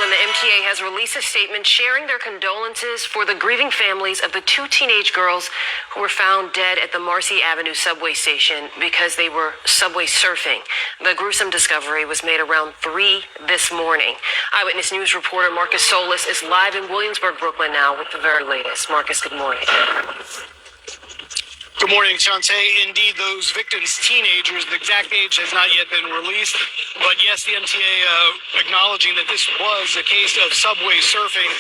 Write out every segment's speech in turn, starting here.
Brooklyn, the MTA has released a statement sharing their condolences for the grieving families of the two teenage girls who were found dead at the Marcy Avenue subway station because they were subway surfing. The gruesome discovery was made around 3 this morning. Eyewitness News reporter Marcus Solis is live in Williamsburg, Brooklyn now with the very latest. Marcus, good morning. Good morning, Shantae. Indeed, those victims, teenagers, the exact age has not yet been released. But yes, the MTA acknowledging that this was a case of subway surfing,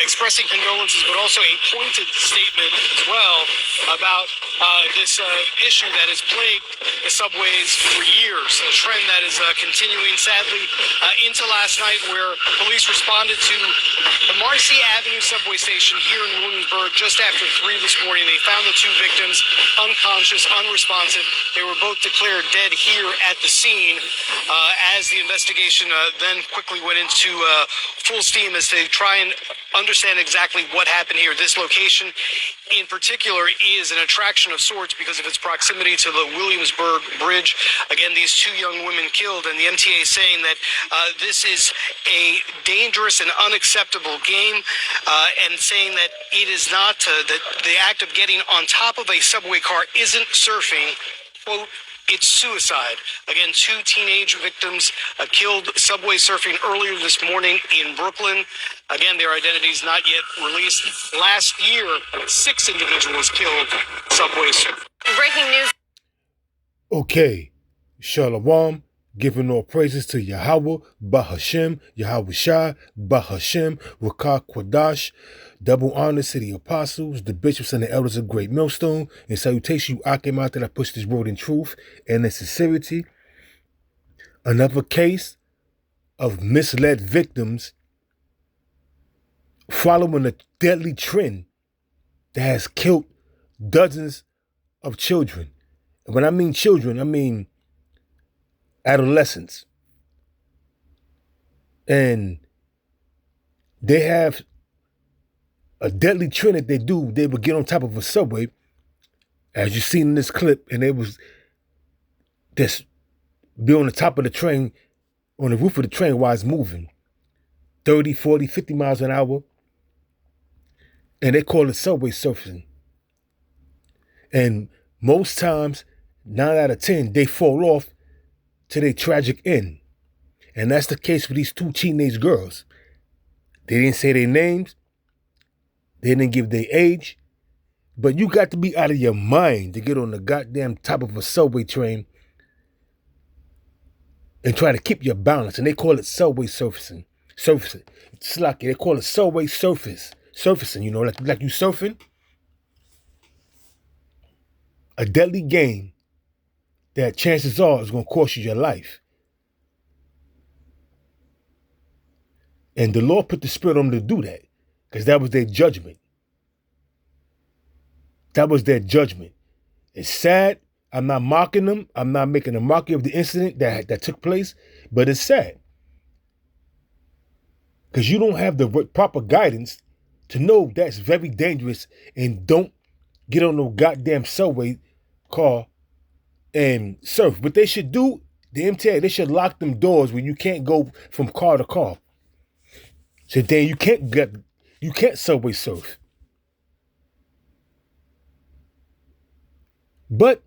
expressing condolences, but also a pointed statement as well about this issue that has plagued the subways for years. A trend that is continuing, sadly, into last night, where police responded to the Marcy Avenue subway station here in Williamsburg just after 3 this morning. They found the two victims unconscious, unresponsive. They were both declared dead here at the scene as the investigation then quickly went into full steam as they try and understand exactly what happened here. This location in particular is an attraction of sorts because of its proximity to the Williamsburg Bridge. Again, these two young women killed, and the MTA saying that this is a dangerous and unacceptable game, and saying that it is not, that the act of getting on top of a subway car isn't surfing, quote, it's suicide. Again, two teenage victims killed subway surfing earlier this morning in Brooklyn. Again, their identities not yet released. Last year, 6 individuals killed subway surfing. Breaking news. Okay, Shalom, giving all praises to Yahweh, Bahashem, Yahweh Shai, Bahashem, Rakah Kwadash. Double honors to the apostles, the bishops, and the elders of Great Millstone. And salutation, you came out that I push this word in truth and in sincerity. Another case of misled victims following a deadly trend that has killed dozens of children. And when I mean children, I mean adolescents. And they have a deadly trend that they do. They would get on top of a subway, as you seen in this clip, and they was just be on the top of the train, on the roof of the train while it's moving, 30, 40, 50 miles an hour. And they call it subway surfing. And most times, 9 out of 10, they fall off to their tragic end. And that's the case with these two teenage girls. They didn't say their names. They didn't give their age. But you got to be out of your mind to get on the goddamn top of a subway train and try to keep your balance. And they call it subway surfacing. Surfacing. It's like they call it subway surfacing, you know, like you surfing. A deadly game that chances are is going to cost you your life. And the Lord put the Spirit on them to do that, because that was their judgment. That was their judgment. It's sad. I'm not mocking them. I'm not making a mockery of the incident that took place, but it's sad. Because you don't have the proper guidance to know that's very dangerous, and don't get on no goddamn subway car and surf. What they should do, the MTA, they should lock them doors where you can't go from car to car. So then you can't subway surf. But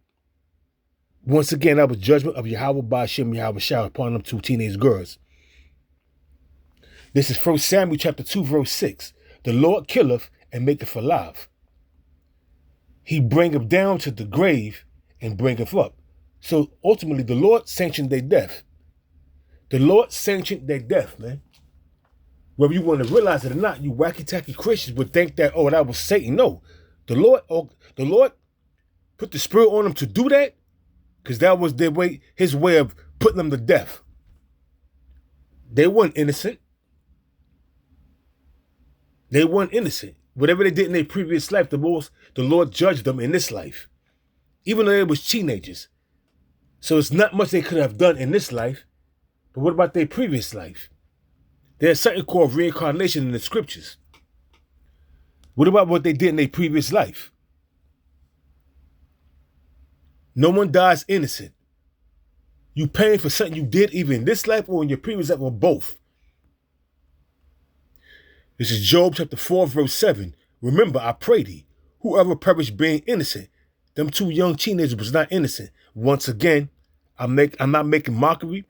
once again, that was judgment of Yahweh Ba'ashem Yahweh Shai upon them two teenage girls. This is 1 Samuel chapter 2, verse 6. The Lord killeth and maketh alive. He bringeth down to the grave and bringeth up. So ultimately, the Lord sanctioned their death. The Lord sanctioned their death, man. Whether you want to realize it or not, you wacky-tacky Christians would think that, oh, that was Satan. No. The Lord put the Spirit on them to do that, because that was his way of putting them to death. They weren't innocent. They weren't innocent. Whatever they did in their previous life, the Lord judged them in this life, even though they was teenagers. So it's not much they could have done in this life, but what about their previous life? There's something called reincarnation in the scriptures. What about what they did in their previous life? No one dies innocent. You paying for something you did either in this life or in your previous life, or both. This is Job chapter 4, verse 7. Remember, I pray thee, whoever perished being innocent. Them two young teenagers was not innocent. Once again, I'm not making mockery.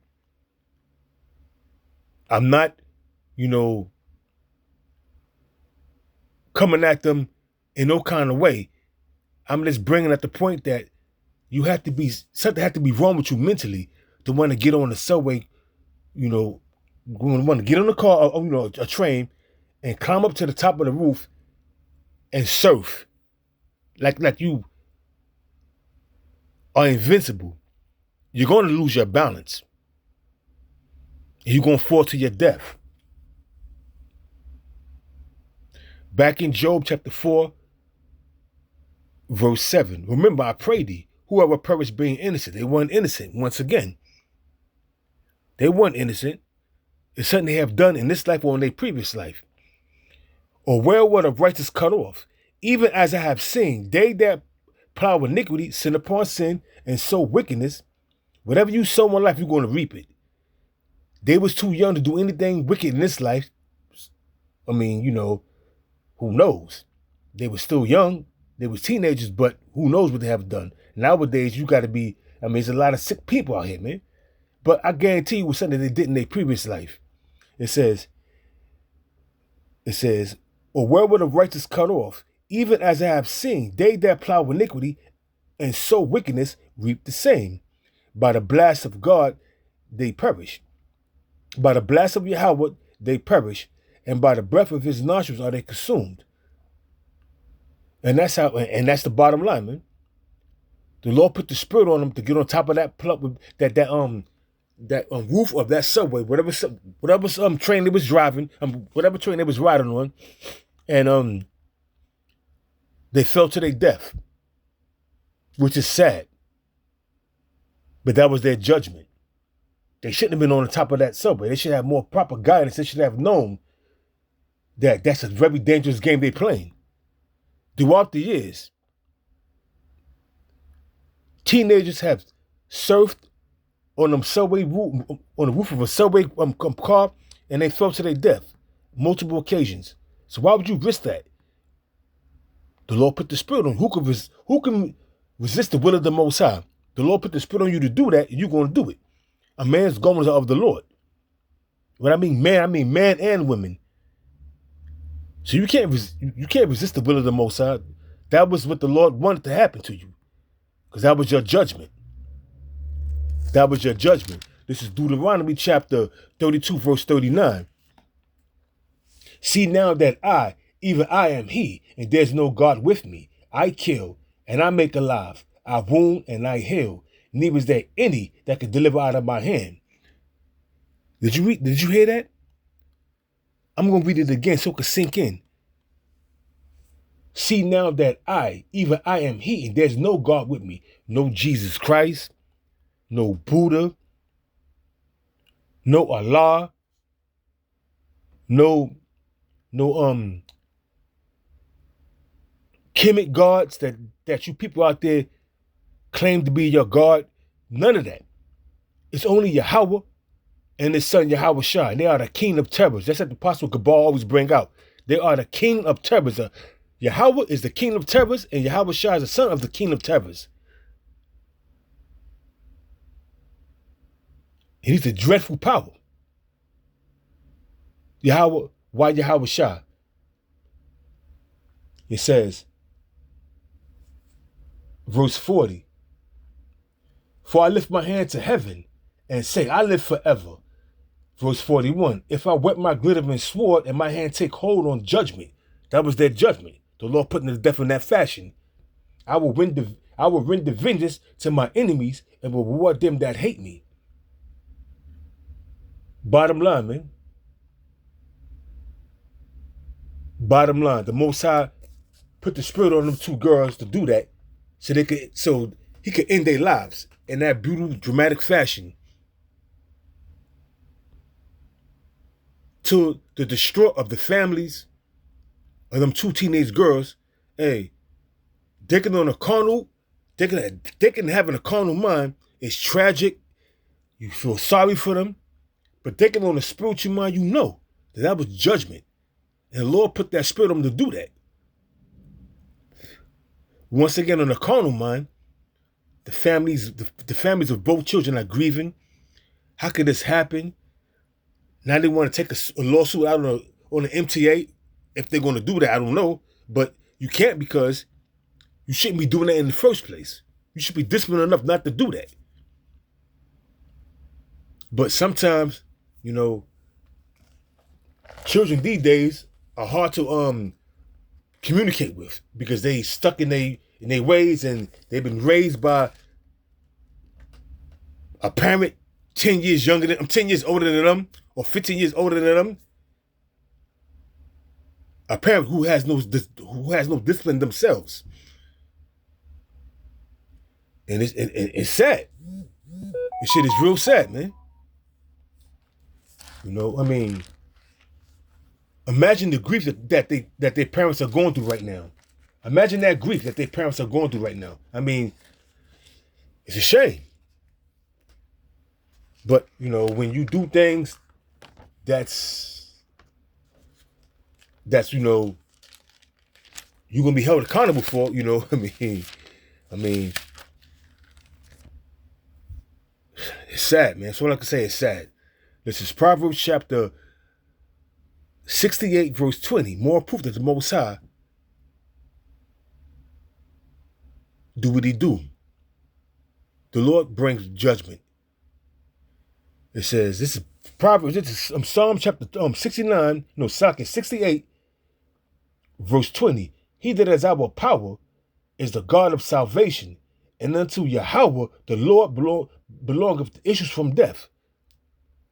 I'm not, coming at them in no kind of way. I'm just bringing at the point that something had to be wrong with you mentally to want to get on the subway, want to get on the car or, a train and climb up to the top of the roof and surf like you are invincible. You're going to lose your balance. You're going to fall to your death. Back in Job chapter 4, verse 7. Remember, I pray thee, whoever perished being innocent. They weren't innocent. Once again, they weren't innocent. It's something they have done in this life or in their previous life. Or where were the righteous cut off? Even as I have seen, they that plow iniquity, sin upon sin, and sow wickedness. Whatever you sow in life, you're going to reap it. They was too young to do anything wicked in this life. I mean, who knows? They were still young. They was teenagers, but who knows what they have done. Nowadays, you got to be, there's a lot of sick people out here, man. But I guarantee you it was something they did in their previous life. It says, or where were the righteous cut off? Even as I have seen, they that plow iniquity and sow wickedness reap the same. By the blast of God, they perish. By the blast of Yahweh, they perish. And by the breath of his nostrils are they consumed. And that's the bottom line, man. The Lord put the spirit on them to get on top of that roof of that subway, whatever train they was driving, whatever train they was riding on, and they fell to their death, which is sad. But that was their judgment. They shouldn't have been on the top of that subway. They should have more proper guidance. They should have known that that's a very dangerous game they're playing. Throughout the years, teenagers have surfed on the roof of a subway car, and they fell to their death multiple occasions. So why would you risk that? The Lord put the spirit on. Who can resist the will of the Most High? The Lord put the spirit on you to do that, and you're going to do it. A man's goings are of the Lord. When I mean man and women. So you can't resist the will of the Most High. That was what the Lord wanted to happen to you, because that was your judgment. That was your judgment. This is Deuteronomy chapter 32, verse 39. See now that I, even I am he, and there's no God with me. I kill, and I make alive. I wound, and I heal. Neither is there any that can deliver out of my hand. Did you hear that? I'm going to read it again so it can sink in. See now that I, even I am he, and there's no God with me. No Jesus Christ, no Buddha, no Allah, no Kemet gods that you people out there claim to be your God. None of that. It's only Yahweh and his son Yahweh Shah. And they are the king of terrors. That's what the Apostle Gabal always bring out. They are the king of terrors. Yahweh is the king of terrors, and Yahweh Shah is the son of the king of terrors. And he's a dreadful power. Yahweh, why Yahweh Shah? It says, verse 40, for I lift my hand to heaven and say, I live forever. Verse 41, if I wet my glittering sword and my hand take hold on judgment, that was their judgment. The Lord put them to death in that fashion. I will render vengeance to my enemies and will reward them that hate me. Bottom line, man. Bottom line, the Most High put the spirit on them two girls to do that, so he could end their lives in that brutal, dramatic fashion. To the destroy of the families of them two teenage girls. Hey, thinking on a carnal, thinking having a carnal mind is tragic. You feel sorry for them, but thinking on a spiritual mind, you know that was judgment. And the Lord put that spirit on them to do that. Once again, on the carnal mind, the families of both children are grieving. How could this happen? Now they want to take a lawsuit out on the MTA. If they're going to do that, I don't know. But you can't, because you shouldn't be doing that in the first place. You should be disciplined enough not to do that. But sometimes, children these days are hard to communicate with, because they stuck in their ways, and they've been raised by a parent 10 years older than them, or 15 years older than them. A parent who has no discipline themselves. And it's sad. This shit is real sad, man. Imagine the grief that their parents are going through right now. Imagine that grief that their parents are going through right now. It's a shame. But, when you do things that's you're going to be held accountable for, it's sad, man. That's all I can say. It's sad. This is Proverbs chapter 68, verse 20. More proof that the Most High do what he do. The Lord brings judgment. It says, this is Proverbs, this is Psalm chapter 68, verse 20. He that has our power is the God of salvation, and unto Yahweh the Lord belongeth the issues from death.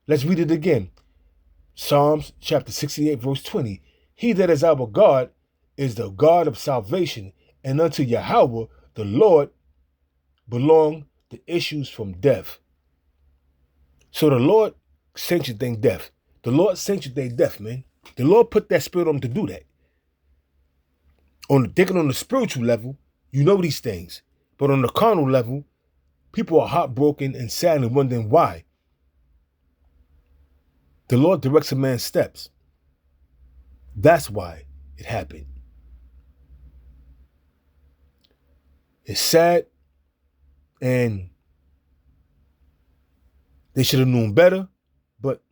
Let's read it again. Psalms chapter 68, verse 20. He that is our God is the God of salvation, and unto Yahweh the Lord belong the issues from death. So the Lord sanctioned their death. The Lord sanctioned their death, man. The Lord put that spirit on them to do that. Thinking on the spiritual level, you know these things. But on the carnal level, people are heartbroken and sad and wondering why. The Lord directs a man's steps. That's why it happened. It's sad, and they should have known better, but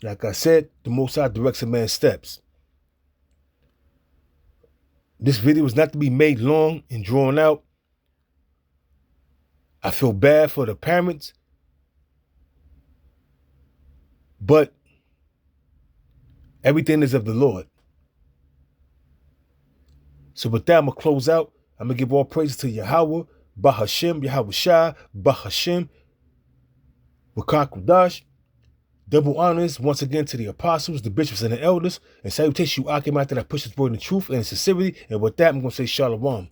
like I said, the Most High directs a man's steps. This video is not to be made long and drawn out. I feel bad for the parents, but everything is of the Lord. So with that, I'm going to close out. I'm going to give all praises to Yahweh, Bahashem, Yahweh Shai, Bahashem, Wakak Kudash. Double honors once again to the apostles, the bishops, and the elders. And salutation you Akim after that pushes forward in truth and sincerity. And with that, I'm going to say Shalom.